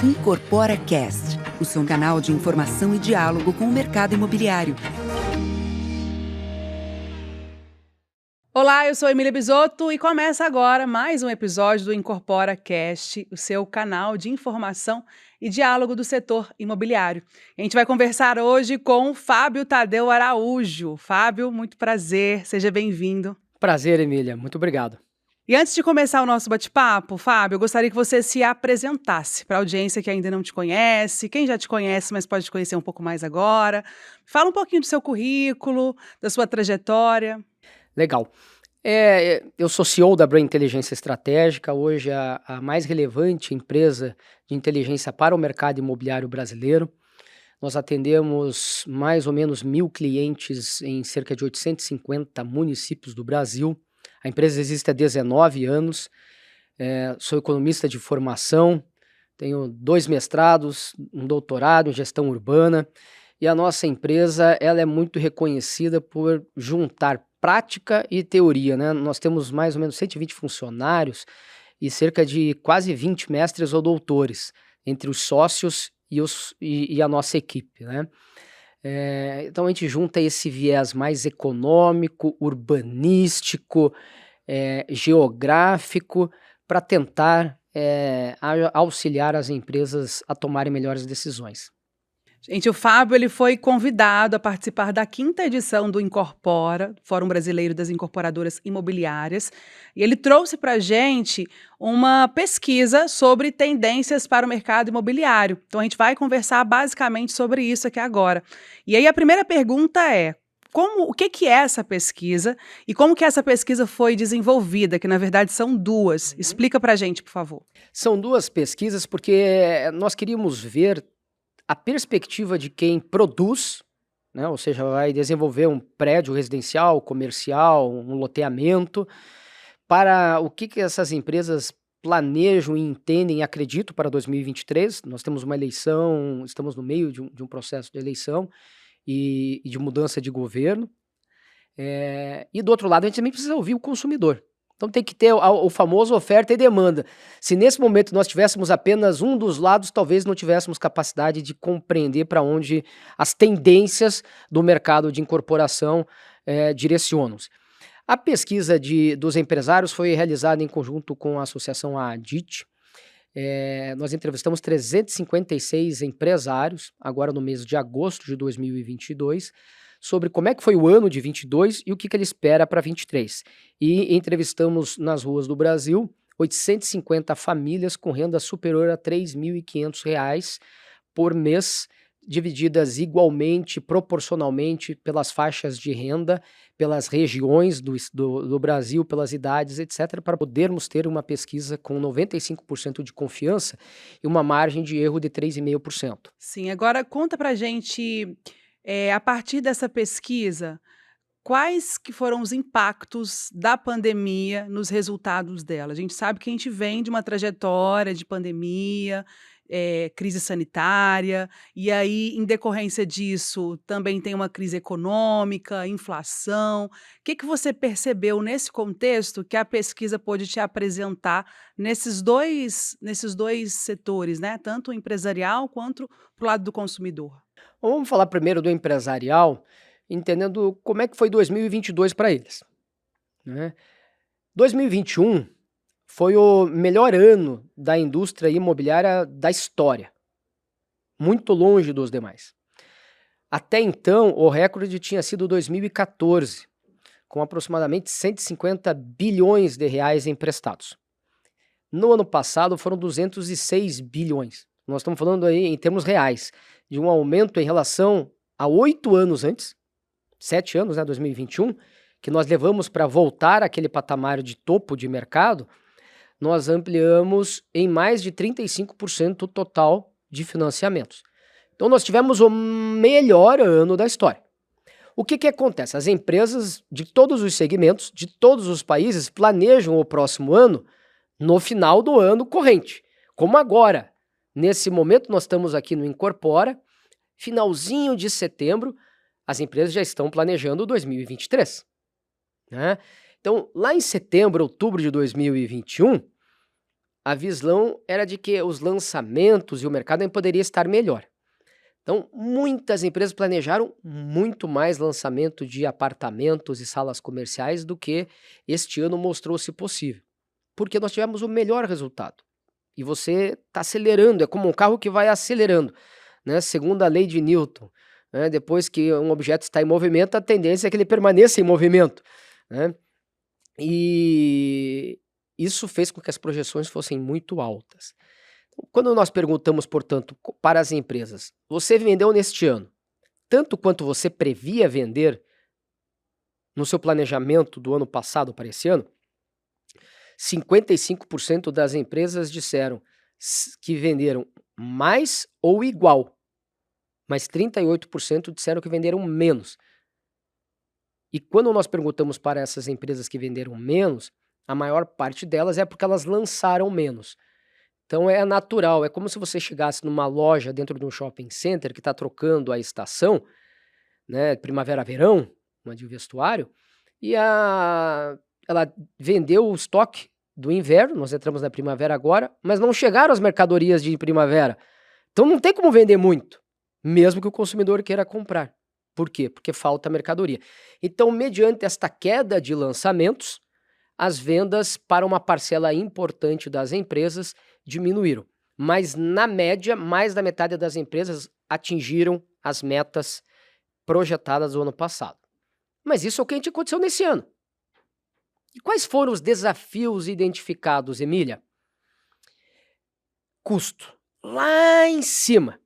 Incorpora Cast, o seu canal de informação e diálogo com o mercado imobiliário. Olá, eu sou Emília Bisotto e começa agora mais um episódio do Incorpora Cast, o seu canal de informação e diálogo do setor imobiliário. A gente vai conversar hoje com Fábio Tadeu Araújo. Fábio, muito prazer, seja bem-vindo. Prazer, Emília, muito obrigado. E antes de começar o nosso bate-papo, Fábio, eu gostaria que você se apresentasse para a audiência que ainda não te conhece, quem já te conhece, mas pode te conhecer um pouco mais agora. Fala um pouquinho do seu currículo, da sua trajetória. Legal. Eu sou CEO da Brain Inteligência Estratégica, hoje a mais relevante empresa de inteligência para o mercado imobiliário brasileiro. Nós atendemos mais ou menos 1.000 clientes em cerca de 850 municípios do Brasil. A empresa existe há 19 anos, sou economista de formação, tenho 2 mestrados, um doutorado em gestão urbana, e a nossa empresa ela é muito reconhecida por juntar prática e teoria, né? Nós temos mais ou menos 120 funcionários e cerca de quase 20 mestres ou doutores entre os sócios e a nossa equipe, né? Então a gente junta esse viés mais econômico, urbanístico, geográfico, para tentar auxiliar as empresas a tomarem melhores decisões. Gente, o Fábio ele foi convidado a participar da 5ª edição do Incorpora, Fórum Brasileiro das Incorporadoras Imobiliárias, e ele trouxe para a gente uma pesquisa sobre tendências para o mercado imobiliário. Então a gente vai conversar basicamente sobre isso aqui agora. E aí a primeira pergunta é: o que é essa pesquisa e como que essa pesquisa foi desenvolvida, que na verdade são duas. Explica para a gente, por favor. São 2 pesquisas porque nós queríamos ver a perspectiva de quem produz, né, ou seja, vai desenvolver um prédio residencial, comercial, um loteamento, para o que essas empresas planejam e entendem e acreditam para 2023. Nós temos uma eleição, estamos no meio de um processo de eleição e de mudança de governo. E do outro lado, a gente também precisa ouvir o consumidor. Então tem que ter o famoso oferta e demanda. Se nesse momento nós tivéssemos apenas um dos lados, talvez não tivéssemos capacidade de compreender para onde as tendências do mercado de incorporação direcionam-se. A pesquisa dos empresários foi realizada em conjunto com a associação ADIT. Nós entrevistamos 356 empresários, agora no mês de agosto de 2022, sobre como é que foi o ano de 22 e o que ele espera para 23. E entrevistamos nas ruas do Brasil 850 famílias com renda superior a R$ 3.500 por mês, divididas igualmente, proporcionalmente pelas faixas de renda, pelas regiões do Brasil, pelas idades, etc., para podermos ter uma pesquisa com 95% de confiança e uma margem de erro de 3,5%. Sim, agora conta pra gente, a partir dessa pesquisa, quais que foram os impactos da pandemia nos resultados dela? A gente sabe que a gente vem de uma trajetória de pandemia, crise sanitária, e aí, em decorrência disso, também tem uma crise econômica, inflação. O que você percebeu nesse contexto que a pesquisa pôde te apresentar nesses dois setores, né? Tanto o empresarial quanto para o lado do consumidor? Vamos falar primeiro do empresarial, entendendo como é que foi 2022 para eles, né? 2021 foi o melhor ano da indústria imobiliária da história, muito longe dos demais. Até então, o recorde tinha sido 2014, com aproximadamente 150 bilhões de reais emprestados. No ano passado foram 206 bilhões. Nós estamos falando aí em termos reais, de um aumento em relação a 8 anos antes, 7 anos, né, 2021, que nós levamos para voltar àquele patamar de topo de mercado. Nós ampliamos em mais de 35% o total de financiamentos. Então nós tivemos o melhor ano da história. O que acontece? As empresas de todos os segmentos, de todos os países, planejam o próximo ano no final do ano corrente. Como agora, nesse momento nós estamos aqui no Incorpora, finalzinho de setembro, as empresas já estão planejando 2023, né? Então, lá em setembro, outubro de 2021, a visão era de que os lançamentos e o mercado ainda poderia estar melhor. Então, muitas empresas planejaram muito mais lançamento de apartamentos e salas comerciais do que este ano mostrou-se possível, porque nós tivemos o melhor resultado. E você está acelerando, é como um carro que vai acelerando, né? Segundo a lei de Newton, né? Depois que um objeto está em movimento, a tendência é que ele permaneça em movimento, né? E isso fez com que as projeções fossem muito altas. Quando nós perguntamos, portanto, para as empresas, você vendeu neste ano tanto quanto você previa vender no seu planejamento do ano passado para esse ano? 55% das empresas disseram que venderam mais ou igual, mas 38% disseram que venderam menos. E quando nós perguntamos para essas empresas que venderam menos, a maior parte delas é porque elas lançaram menos. Então é natural, é como se você chegasse numa loja dentro de um shopping center que está trocando a estação, né, primavera-verão, uma de vestuário, e ela vendeu o estoque do inverno, nós entramos na primavera agora, mas não chegaram as mercadorias de primavera. Então não tem como vender muito, mesmo que o consumidor queira comprar. Por quê? Porque falta mercadoria. Então, mediante esta queda de lançamentos, as vendas para uma parcela importante das empresas diminuíram. Mas, na média, mais da metade das empresas atingiram as metas projetadas do ano passado. Mas isso é o que aconteceu nesse ano. E quais foram os desafios identificados, Emília? Custo. Lá em cima.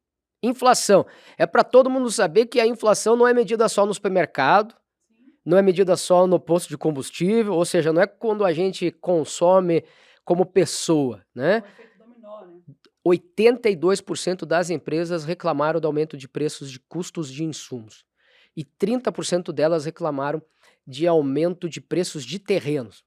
Inflação. É para todo mundo saber que a inflação não é medida só no supermercado, não é medida só no posto de combustível, ou seja, não é quando a gente consome como pessoa, né? 82% das empresas reclamaram do aumento de preços de custos de insumos e 30% delas reclamaram de aumento de preços de terrenos.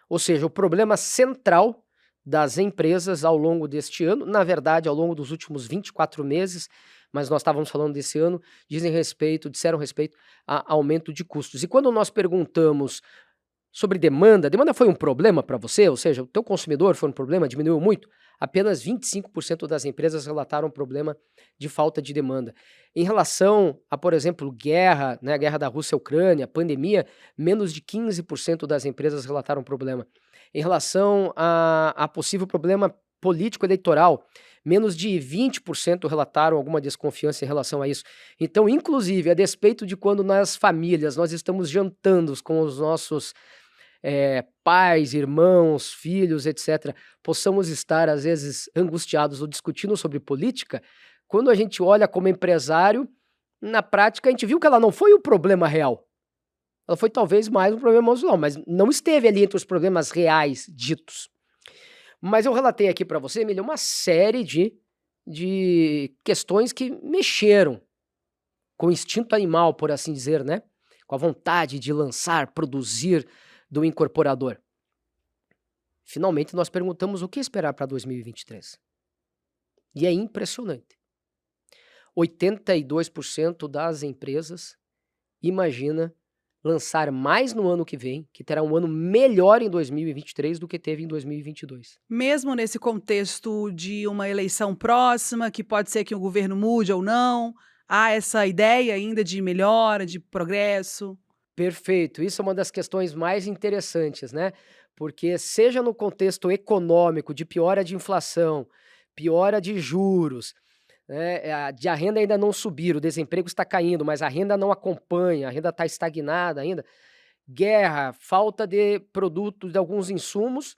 Ou seja, o problema central das empresas ao longo deste ano, na verdade, ao longo dos últimos 24 meses, mas nós estávamos falando desse ano, disseram respeito a aumento de custos. E quando nós perguntamos sobre demanda foi um problema para você? Ou seja, o teu consumidor foi um problema, diminuiu muito? Apenas 25% das empresas relataram problema de falta de demanda. Em relação a, por exemplo, guerra, né, guerra da Rússia e Ucrânia, pandemia, menos de 15% das empresas relataram problema. Em relação a possível problema político-eleitoral, menos de 20% relataram alguma desconfiança em relação a isso. Então, inclusive, a despeito de quando nas famílias nós estamos jantando com os nossos pais, irmãos, filhos, etc., possamos estar, às vezes, angustiados ou discutindo sobre política, quando a gente olha como empresário, na prática, a gente viu que ela não foi o problema real. Ela foi talvez mais um problema emocional, mas não esteve ali entre os problemas reais ditos. Mas eu relatei aqui para você, Emília, uma série de questões que mexeram com o instinto animal, por assim dizer, né? Com a vontade de lançar, produzir do incorporador. Finalmente, nós perguntamos o que esperar para 2023. E é impressionante. 82% das empresas imagina lançar mais no ano que vem, que terá um ano melhor em 2023 do que teve em 2022. Mesmo nesse contexto de uma eleição próxima, que pode ser que o governo mude ou não, há essa ideia ainda de melhora, de progresso? Perfeito, isso é uma das questões mais interessantes, né? Porque seja no contexto econômico, de piora de inflação, piora de juros, né, a renda ainda não subir, o desemprego está caindo, mas a renda não acompanha, a renda está estagnada ainda, guerra, falta de produtos, de alguns insumos,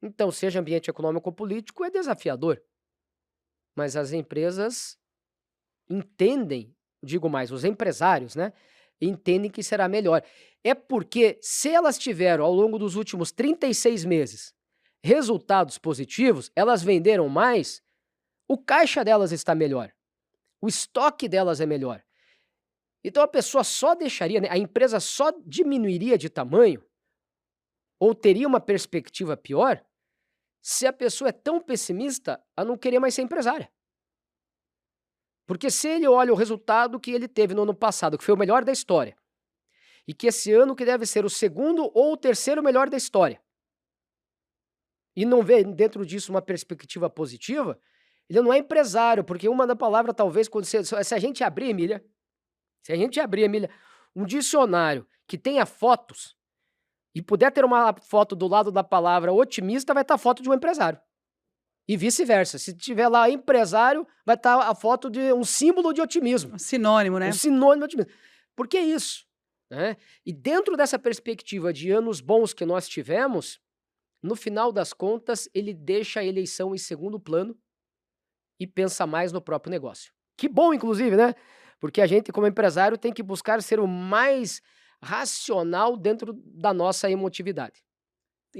então seja ambiente econômico ou político, é desafiador. Mas as empresas entendem, digo mais, os empresários, né? Entendem que será melhor. É porque se elas tiveram, ao longo dos últimos 36 meses, resultados positivos, elas venderam mais, o caixa delas está melhor. O estoque delas é melhor. Então a pessoa só deixaria, né, a empresa só diminuiria de tamanho ou teria uma perspectiva pior se a pessoa é tão pessimista a não querer mais ser empresária. Porque se ele olha o resultado que ele teve no ano passado, que foi o melhor da história, e que esse ano que deve ser o segundo ou o terceiro melhor da história, e não vê dentro disso uma perspectiva positiva, ele não é empresário, porque uma da palavra talvez, se a gente abrir, Emília, um dicionário que tenha fotos e puder ter uma foto do lado da palavra otimista, vai estar a foto de um empresário. E vice-versa. Se tiver lá empresário, vai estar a foto de um símbolo de otimismo. Um sinônimo, né? Um sinônimo de otimismo. Por que isso? Né? E dentro dessa perspectiva de anos bons que nós tivemos, no final das contas, ele deixa a eleição em segundo plano e pensa mais no próprio negócio. Que bom, inclusive, né? Porque a gente, como empresário, tem que buscar ser o mais racional dentro da nossa emotividade.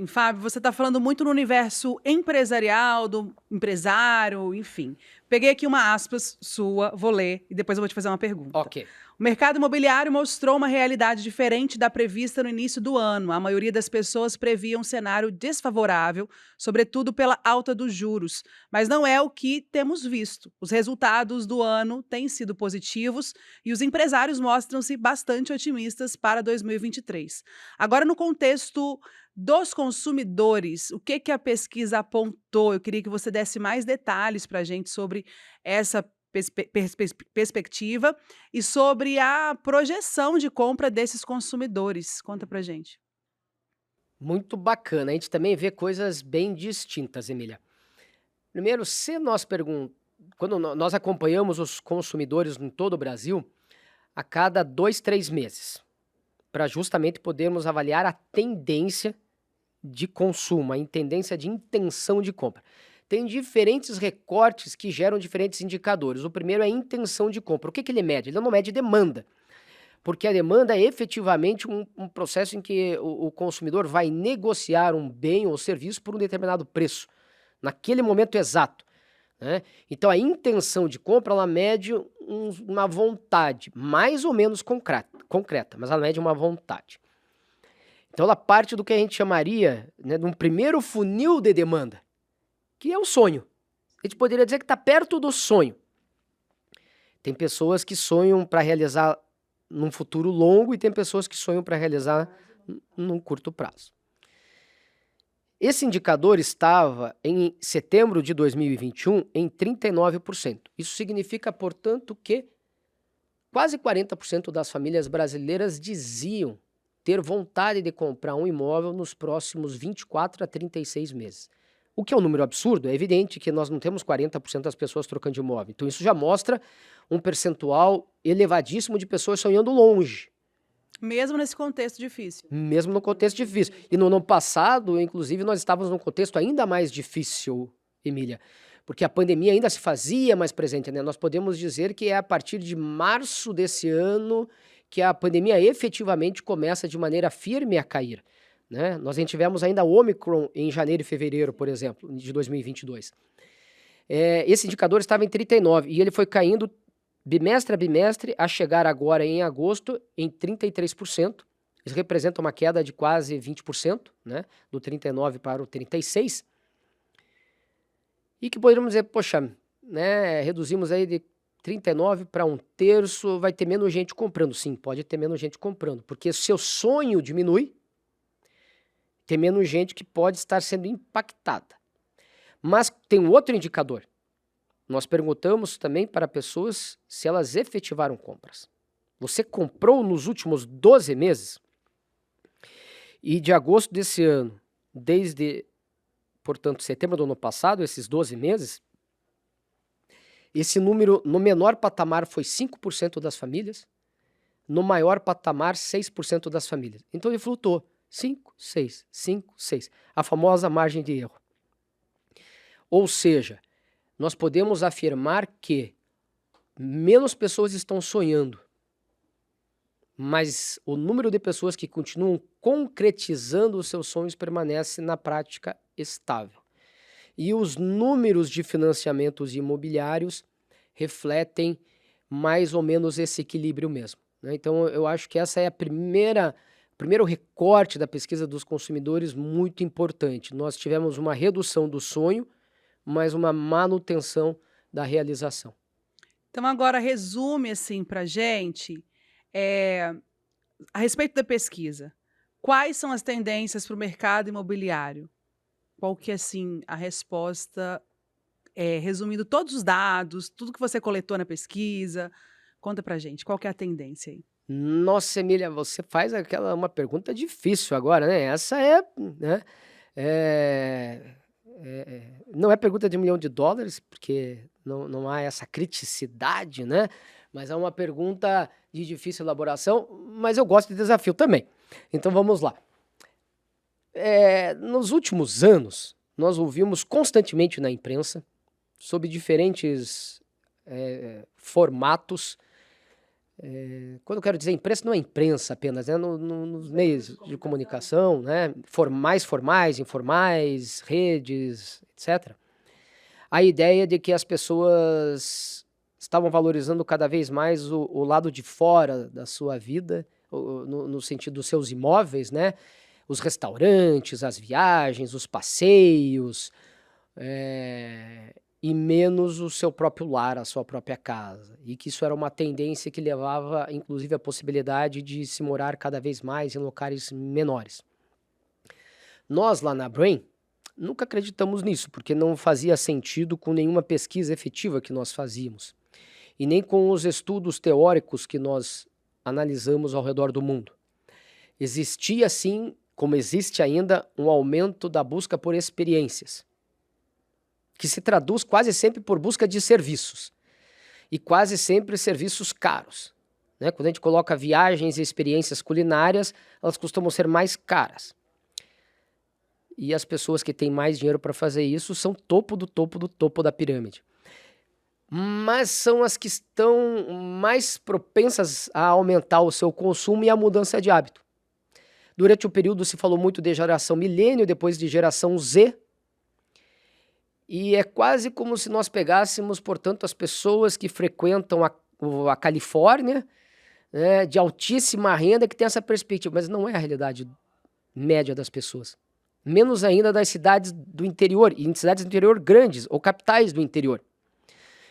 Fábio, você está falando muito no universo empresarial, do empresário, enfim. Peguei aqui uma aspas sua, vou ler e depois eu vou te fazer uma pergunta. Ok. O mercado imobiliário mostrou uma realidade diferente da prevista no início do ano. A maioria das pessoas previa um cenário desfavorável, sobretudo pela alta dos juros. Mas não é o que temos visto. Os resultados do ano têm sido positivos e os empresários mostram-se bastante otimistas para 2023. Agora, no contexto dos consumidores, o que a pesquisa apontou? Eu queria que você desse mais detalhes para a gente sobre essa perspectiva e sobre a projeção de compra desses consumidores. Conta pra gente. Muito bacana. A gente também vê coisas bem distintas, Emília. Primeiro, quando nós acompanhamos os consumidores em todo o Brasil, a cada 2, 3 meses, para justamente podermos avaliar a tendência de consumo, a tendência de intenção de compra. Tem diferentes recortes que geram diferentes indicadores. O primeiro é a intenção de compra. O que ele mede? Ele não mede demanda, porque a demanda é efetivamente um processo em que o consumidor vai negociar um bem ou serviço por um determinado preço, naquele momento exato, né? Então a intenção de compra, ela mede uma vontade mais ou menos concreta, mas ela mede uma vontade. Então ela parte do que a gente chamaria, né, de um primeiro funil de demanda, que é o sonho. A gente poderia dizer que está perto do sonho. Tem pessoas que sonham para realizar num futuro longo e tem pessoas que sonham para realizar num curto prazo. Esse indicador estava em setembro de 2021 em 39%. Isso significa, portanto, que quase 40% das famílias brasileiras diziam ter vontade de comprar um imóvel nos próximos 24 a 36 meses. O que é um número absurdo, é evidente que nós não temos 40% das pessoas trocando de imóvel. Então isso já mostra um percentual elevadíssimo de pessoas sonhando longe. Mesmo nesse contexto difícil. Mesmo no contexto difícil. E no ano passado, inclusive, nós estávamos num contexto ainda mais difícil, Emília, porque a pandemia ainda se fazia mais presente, né? Nós podemos dizer que é a partir de março desse ano que a pandemia efetivamente começa de maneira firme a cair, né? Nós tivemos ainda o Omicron em janeiro e fevereiro, por exemplo, de 2022. Esse indicador estava em 39 e ele foi caindo bimestre a bimestre, a chegar agora em agosto em 33%. Isso representa uma queda de quase 20%, né? Do 39 para o 36%. E que poderíamos dizer, poxa, né, reduzimos aí de 39 para 1/3, vai ter menos gente comprando. Sim, pode ter menos gente comprando, porque seu sonho diminui, tem menos gente que pode estar sendo impactada. Mas tem um outro indicador. Nós perguntamos também para pessoas se elas efetivaram compras. Você comprou nos últimos 12 meses? E de agosto desse ano, desde, portanto, setembro do ano passado, esses 12 meses, esse número no menor patamar foi 5% das famílias, no maior patamar 6% das famílias. Então ele flutuou 5, 6, 5, 6, a famosa margem de erro. Ou seja, nós podemos afirmar que menos pessoas estão sonhando, mas o número de pessoas que continuam concretizando os seus sonhos permanece na prática estável. E os números de financiamentos imobiliários refletem mais ou menos esse equilíbrio mesmo, né? Então eu acho que essa é o primeiro recorte da pesquisa dos consumidores muito importante. Nós tivemos uma redução do sonho, mas uma manutenção da realização. Então agora resume assim para a gente, a respeito da pesquisa, quais são as tendências para o mercado imobiliário? qual que é, assim, a resposta, resumindo todos os dados, tudo que você coletou na pesquisa, conta pra gente, qual que é a tendência aí? Nossa, Emília, você faz uma pergunta difícil agora, né? Essa é, né? É, não é pergunta de US$ 1 milhão, porque não há essa criticidade, né? Mas é uma pergunta de difícil elaboração, mas eu gosto de desafio também. Então vamos lá. Nos últimos anos, nós ouvimos constantemente na imprensa, sob diferentes formatos. Quando eu quero dizer imprensa, não é imprensa apenas, né? Nos meios de comunicação, né? Mais formais, informais, redes, etc. A ideia de que as pessoas estavam valorizando cada vez mais o lado de fora da sua vida, no sentido dos seus imóveis, né? Os restaurantes, as viagens, os passeios, e menos o seu próprio lar, a sua própria casa. E que isso era uma tendência que levava, inclusive, à possibilidade de se morar cada vez mais em locais menores. Nós, lá na Brain, nunca acreditamos nisso, porque não fazia sentido com nenhuma pesquisa efetiva que nós fazíamos, e nem com os estudos teóricos que nós analisamos ao redor do mundo. Existia, sim, como existe ainda, um aumento da busca por experiências, que se traduz quase sempre por busca de serviços, e quase sempre serviços caros, né? Quando a gente coloca viagens e experiências culinárias, elas costumam ser mais caras. E as pessoas que têm mais dinheiro para fazer isso são topo do topo do topo da pirâmide. Mas são as que estão mais propensas a aumentar o seu consumo e a mudança de hábito. Durante o período se falou muito de geração milênio, depois de geração Z. E é quase como se nós pegássemos, portanto, as pessoas que frequentam a Califórnia, né, de altíssima renda, que tem essa perspectiva, mas não é a realidade média das pessoas. Menos ainda das cidades do interior, e em cidades do interior grandes, ou capitais do interior.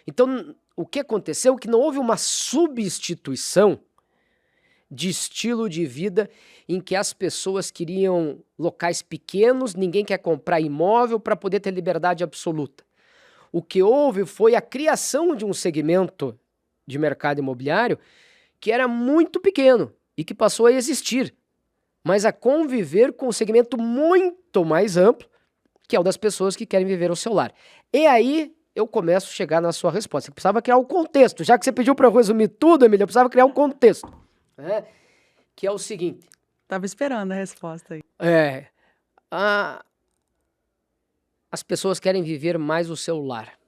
Então, o que aconteceu é que não houve uma substituição de estilo de vida em que as pessoas queriam locais pequenos, ninguém quer comprar imóvel para poder ter liberdade absoluta. O que houve foi a criação de um segmento de mercado imobiliário que era muito pequeno e que passou a existir, mas a conviver com um segmento muito mais amplo, que é o das pessoas que querem viver o seu lar. E aí eu começo a chegar na sua resposta. Você precisava criar um contexto. Já que você pediu para eu resumir tudo, Emília, eu precisava criar um contexto. Que é o seguinte. Tava esperando a resposta aí. As pessoas querem viver mais o seu lar.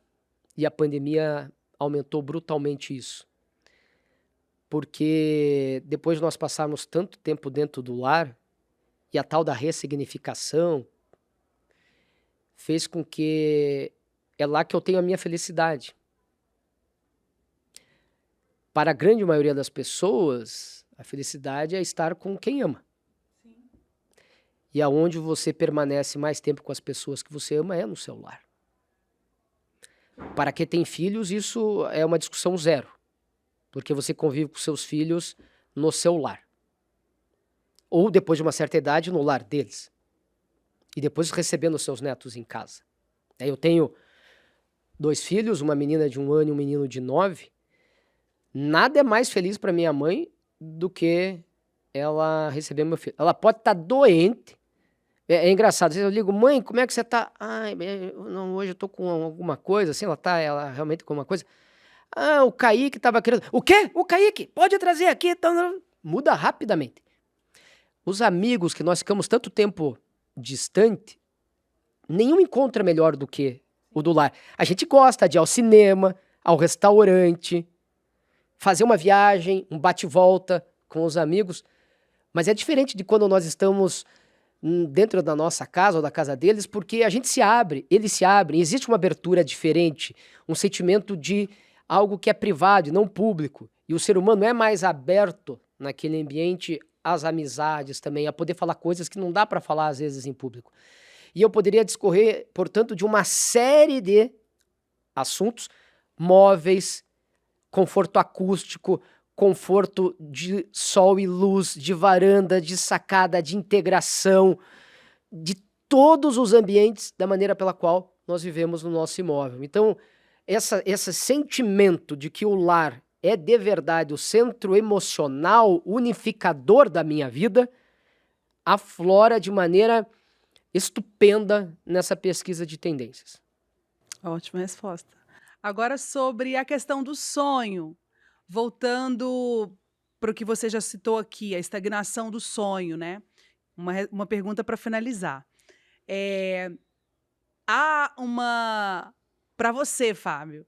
E a pandemia aumentou brutalmente isso. Porque depois de nós passarmos tanto tempo dentro do lar, e a tal da ressignificação fez com que é lá que eu tenho a minha felicidade. Para a grande maioria das pessoas, a felicidade é estar com quem ama. Sim. E aonde você permanece mais tempo com as pessoas que você ama é no seu lar. Para quem tem filhos, isso é uma discussão zero. Porque você convive com seus filhos no seu lar. Ou depois de uma certa idade, no lar deles. E depois recebendo seus netos em casa. Eu tenho 2 filhos, uma menina de 1 ano e um menino de 9. Nada é mais feliz para minha mãe do que ela receber meu filho. Ela pode estar doente. É engraçado. Às vezes eu ligo, mãe, como é que você tá? Ai, não, hoje eu tô com alguma coisa. Assim, ela realmente com uma coisa. O Kaique estava querendo... O quê? O Kaique? Pode trazer aqui. Então... Muda rapidamente. Os amigos que nós ficamos tanto tempo distante, nenhum encontro é melhor do que o do lar. A gente gosta de ir ao cinema, ao restaurante, fazer uma viagem, um bate-volta com os amigos, mas é diferente de quando nós estamos dentro da nossa casa ou da casa deles, porque a gente se abre, eles se abrem, existe uma abertura diferente, um sentimento de algo que é privado e não público. E o ser humano é mais aberto naquele ambiente às amizades também, a poder falar coisas que não dá para falar às vezes em público. E eu poderia discorrer, portanto, de uma série de assuntos, móveis, conforto acústico, conforto de sol e luz, de varanda, de sacada, de integração, de todos os ambientes da maneira pela qual nós vivemos no nosso imóvel. Então, esse sentimento de que o lar é de verdade o centro emocional unificador da minha vida aflora de maneira estupenda nessa pesquisa de tendências. Ótima resposta. Agora sobre a questão do sonho, voltando para o que você já citou aqui, a estagnação do sonho, né? Uma pergunta para finalizar. Há uma. Para você, Fábio,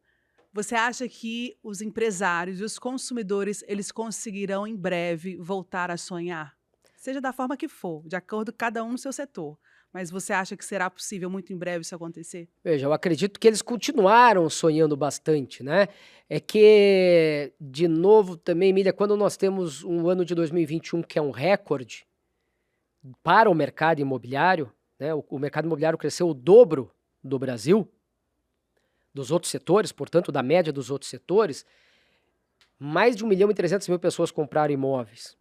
você acha que os empresários e os consumidores eles conseguirão em breve voltar a sonhar? Seja da forma que for, de acordo com cada um no seu setor. Mas você acha que será possível muito em breve isso acontecer? Veja, eu acredito que eles continuaram sonhando bastante, né? É que, de novo, também, Emília, quando nós temos um ano de 2021 que é um recorde para o mercado imobiliário, né? O mercado imobiliário cresceu o dobro do Brasil, dos outros setores, portanto, da média dos outros setores, mais de 1.300.000 pessoas compraram imóveis.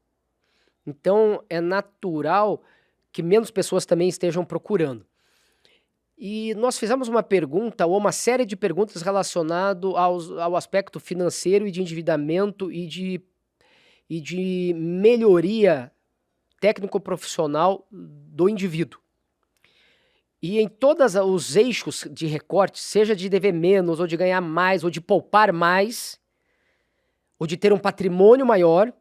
Então, é natural que menos pessoas também estejam procurando. E nós fizemos uma pergunta, ou uma série de perguntas relacionado ao aspecto financeiro e de endividamento e de melhoria técnico-profissional do indivíduo. E em todos os eixos de recorte, seja de dever menos, ou de ganhar mais, ou de poupar mais, ou de ter um patrimônio maior,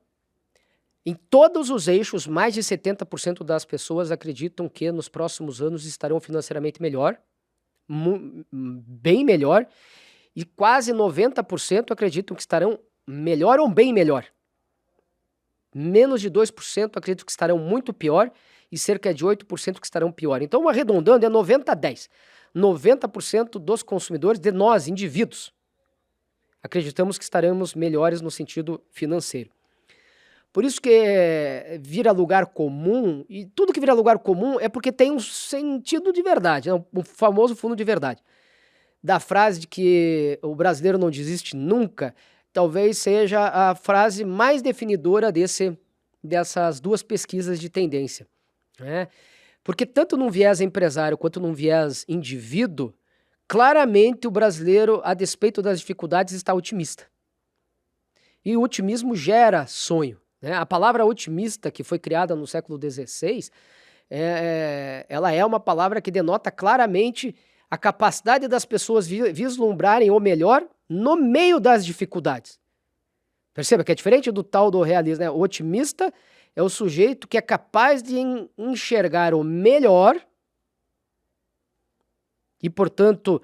em todos os eixos, mais de 70% das pessoas acreditam que nos próximos anos estarão financeiramente melhor, bem melhor, e quase 90% acreditam que estarão melhor ou bem melhor. Menos de 2% acreditam que estarão muito pior e cerca de 8% que estarão pior. Então, arredondando, é 90-10. 90% dos consumidores, de nós, indivíduos, acreditamos que estaremos melhores no sentido financeiro. Por isso que vira lugar comum, e tudo que vira lugar comum é porque tem um sentido de verdade, né? O famoso fundo de verdade. Da frase de que o brasileiro não desiste nunca, talvez seja a frase mais definidora dessas duas pesquisas de tendência, né? Porque tanto num viés empresário quanto num viés indivíduo, claramente o brasileiro, a despeito das dificuldades, está otimista. E o otimismo gera sonho. A palavra otimista, que foi criada no século XVI, ela é uma palavra que denota claramente a capacidade das pessoas vislumbrarem o melhor no meio das dificuldades. Perceba que é diferente do tal do realismo, né? O otimista é o sujeito que é capaz de enxergar o melhor e, portanto,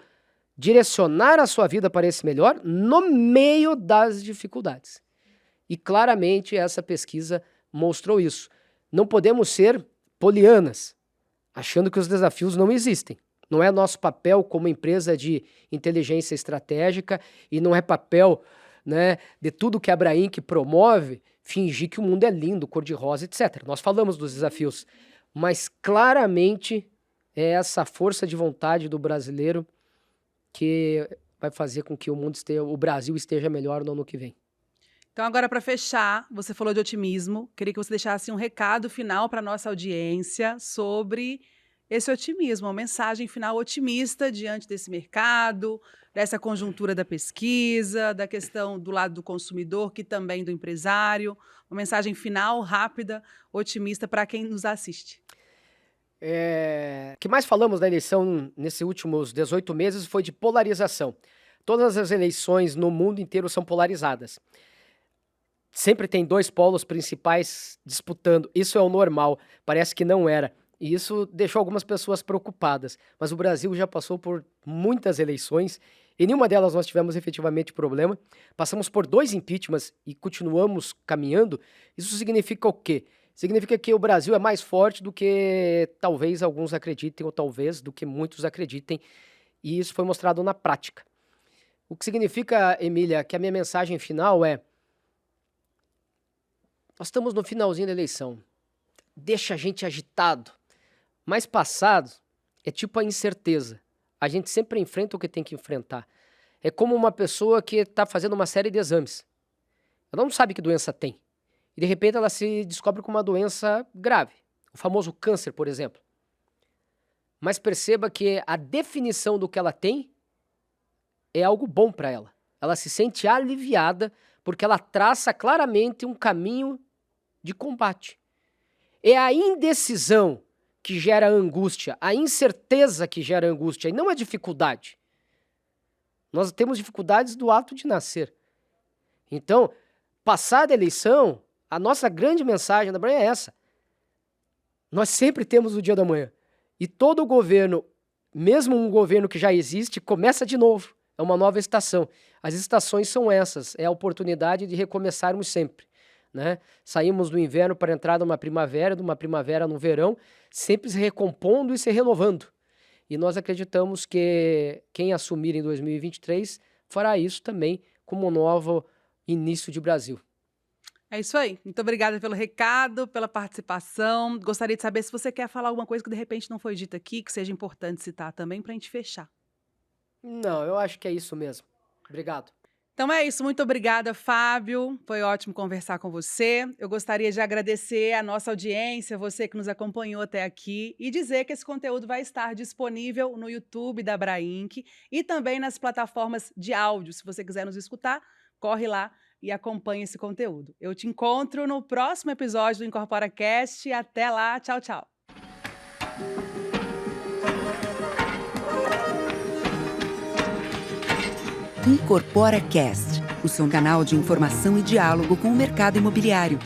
direcionar a sua vida para esse melhor no meio das dificuldades. E claramente essa pesquisa mostrou isso. Não podemos ser polianas, achando que os desafios não existem. Não é nosso papel como empresa de inteligência estratégica e não é papel, né, de tudo que a Abrainc promove, fingir que o mundo é lindo, cor-de-rosa, etc. Nós falamos dos desafios, mas claramente é essa força de vontade do brasileiro que vai fazer com que o Brasil esteja melhor no ano que vem. Então, agora, para fechar, você falou de otimismo. Queria que você deixasse um recado final para a nossa audiência sobre esse otimismo, uma mensagem final otimista diante desse mercado, dessa conjuntura da pesquisa, da questão do lado do consumidor, que também do empresário. Uma mensagem final, rápida, otimista para quem nos assiste. O que mais falamos da eleição nesses últimos 18 meses foi de polarização. Todas as eleições no mundo inteiro são polarizadas. Sempre tem dois polos principais disputando. Isso é o normal. Parece que não era. E isso deixou algumas pessoas preocupadas. Mas o Brasil já passou por muitas eleições. Em nenhuma delas nós tivemos efetivamente problema. Passamos por 2 impeachments e continuamos caminhando. Isso significa o quê? Significa que o Brasil é mais forte do que talvez alguns acreditem, ou talvez do que muitos acreditem. E isso foi mostrado na prática. O que significa, Emília, que a minha mensagem final é: nós estamos no finalzinho da eleição. Deixa a gente agitado. Mais passado é tipo a incerteza. A gente sempre enfrenta o que tem que enfrentar. É como uma pessoa que está fazendo uma série de exames. Ela não sabe que doença tem. E de repente ela se descobre com uma doença grave. O famoso câncer, por exemplo. mas perceba que a definição do que ela tem é algo bom para ela. Ela se sente aliviada porque ela traça claramente um caminho de combate. É a indecisão que gera angústia, a incerteza que gera angústia, e não a dificuldade. Nós temos dificuldades do ato de nascer. Então, passada a eleição, a nossa grande mensagem da Brain é essa. Nós sempre temos o dia da manhã. E todo governo, mesmo um governo que já existe, começa de novo. É uma nova estação. As estações são essas, é a oportunidade de recomeçarmos sempre. Né? Saímos do inverno para entrar numa primavera, de uma primavera no verão, sempre se recompondo e se renovando. E nós acreditamos que quem assumir em 2023 fará isso também como um novo início de Brasil. É isso aí. Muito obrigada pelo recado, pela participação. Gostaria de saber se você quer falar alguma coisa que de repente não foi dita aqui, que seja importante citar também para a gente fechar. Não, eu acho que é isso mesmo. Obrigado. Então é isso, muito obrigada, Fábio. Foi ótimo conversar com você. Eu gostaria de agradecer a nossa audiência, você que nos acompanhou até aqui, e dizer que esse conteúdo vai estar disponível no YouTube da Abrainc e também nas plataformas de áudio. Se você quiser nos escutar, corre lá e acompanhe esse conteúdo. Eu te encontro no próximo episódio do IncorporaCast. Até lá, tchau, tchau. IncorporaCast, o seu canal de informação e diálogo com o mercado imobiliário.